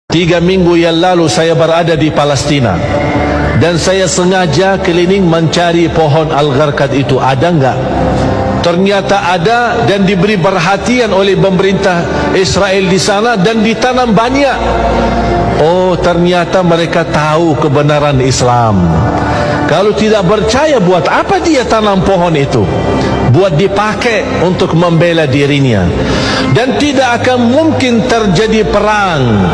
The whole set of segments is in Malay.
3 minggu yang lalu saya berada di Palestina dan saya sengaja keliling mencari pohon Al-Gharqad itu. Ada enggak? Ternyata ada dan diberi perhatian oleh pemerintah Israel di sana dan ditanam banyak. Oh, ternyata mereka tahu kebenaran Islam. Kalau tidak percaya, buat apa dia tanam pohon itu? Buat dipakai untuk membela dirinya. Dan tidak akan mungkin terjadi perang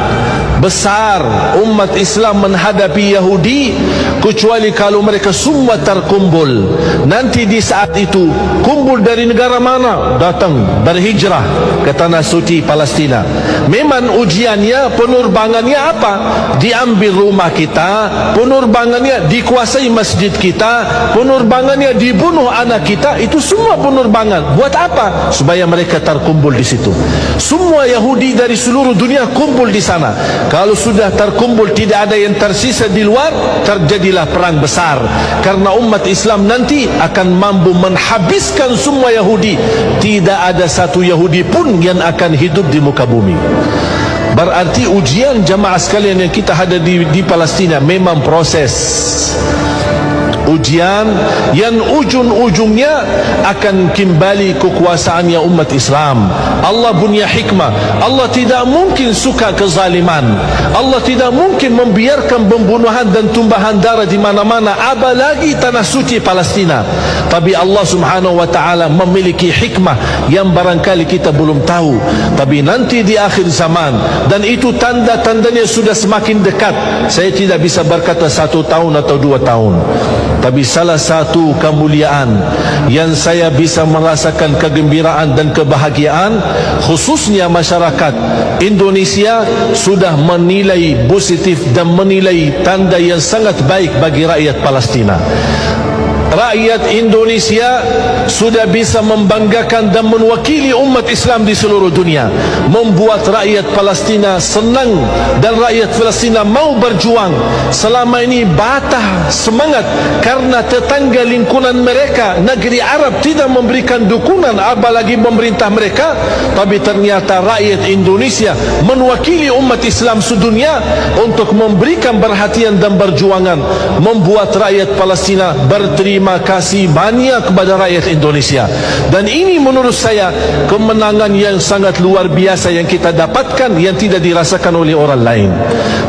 besar umat Islam menghadapi Yahudi kecuali kalau mereka semua terkumpul. Nanti di saat itu kumpul dari negara mana? Datang berhijrah ke tanah suci Palestina. Memang ujiannya, penerbangannya apa? Diambil rumah kita, penerbangannya dikuasai masjid kita, penerbangannya dibunuh anak kita. Itu semua penerbangan. Buat apa? Supaya mereka terkumpul di situ. Semua Yahudi dari seluruh dunia kumpul di sana. Kalau sudah terkumpul, tidak ada yang tersisa di luar, terjadilah perang besar. Karena umat Islam nanti akan mampu menghabiskan semua Yahudi. Tidak ada satu Yahudi pun yang akan hidup di muka bumi. Berarti ujian jamaah sekalian yang kita ada di Palestina memang proses ujian yang ujung-ujungnya akan kembali kekuasaannya umat Islam. Allah punya hikmah. Allah tidak mungkin suka kezaliman. Allah tidak mungkin membiarkan pembunuhan dan tumpahan darah di mana-mana, apalagi tanah suci Palestina. Tapi Allah Subhanahu wa taala memiliki hikmah yang barangkali kita belum tahu. Tapi nanti di akhir zaman, dan itu tanda-tandanya sudah semakin dekat. Saya tidak bisa berkata 1 tahun atau 2 tahun. Tapi salah satu kemuliaan yang saya bisa merasakan kegembiraan dan kebahagiaan, khususnya masyarakat Indonesia sudah menilai positif dan menilai tanda yang sangat baik bagi rakyat Palestina. Rakyat Indonesia sudah bisa membanggakan dan mewakili umat Islam di seluruh dunia, membuat rakyat Palestina senang dan rakyat Palestina mau berjuang. Selama ini batah semangat karena tetangga lingkungan mereka, negeri Arab, tidak memberikan dukungan, apalagi pemerintah mereka. Tapi ternyata rakyat Indonesia mewakili umat Islam sedunia untuk memberikan perhatian dan perjuangan, membuat rakyat Palestina berterima kasih banyak kepada rakyat Indonesia. Dan ini menurut saya kemenangan yang sangat luar biasa yang kita dapatkan, yang tidak dirasakan oleh orang lain.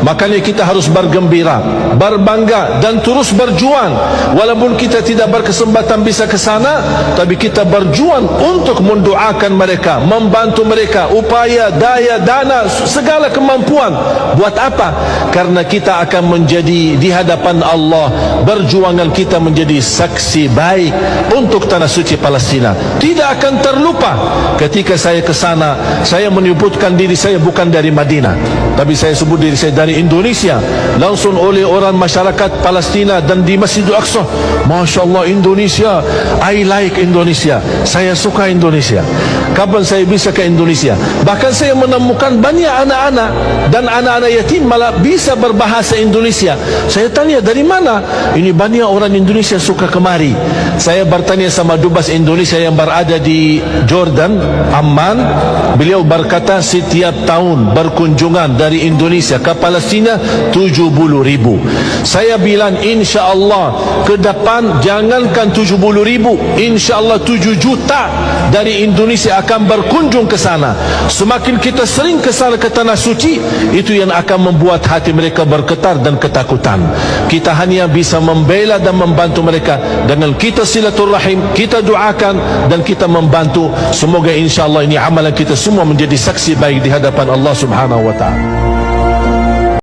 Makanya kita harus bergembira, berbangga dan terus berjuang. Walaupun kita tidak berkesempatan bisa ke sana, tapi kita berjuang untuk mendoakan mereka, membantu mereka, upaya, daya, dana, segala kemampuan. Buat apa? Karena kita akan menjadi di hadapan Allah, perjuangan kita menjadi saksi baik untuk tanah suci Palestina. Tidak akan terlupa. Ketika saya ke sana, saya menyebutkan diri saya bukan dari Madinah, tapi saya sebut diri saya dari Indonesia. Langsung oleh orang masyarakat Palestina dan di Masjidul Aqsa, Masya Allah Indonesia, I like Indonesia, saya suka Indonesia. Kapan saya bisa ke Indonesia? Bahkan saya menemukan banyak anak-anak dan anak-anak yatim malah bisa berbahasa Indonesia. Saya tanya, dari mana? Ini banyak orang Indonesia suka kemari. Saya bertanya sama dubes Indonesia yang berada di Jordan, Amman. Beliau berkata setiap tahun berkunjungan dari Indonesia ke Palestina 70.000. Saya bilang insya Allah ke depan jangankan 70.000, insya Allah 7 juta dari Indonesia akan berkunjung ke sana. Semakin kita sering ke sana, ke tanah suci, itu yang akan membuat hati mereka bergetar dan ketakutan. Kita hanya bisa membela dan membantu mereka dengan kita silaturahim, kita doakan dan kita membantu. Semoga insya Allah ini amalan kita semua menjadi saksi baik di hadapan Allah Subhanahu wa ta'ala.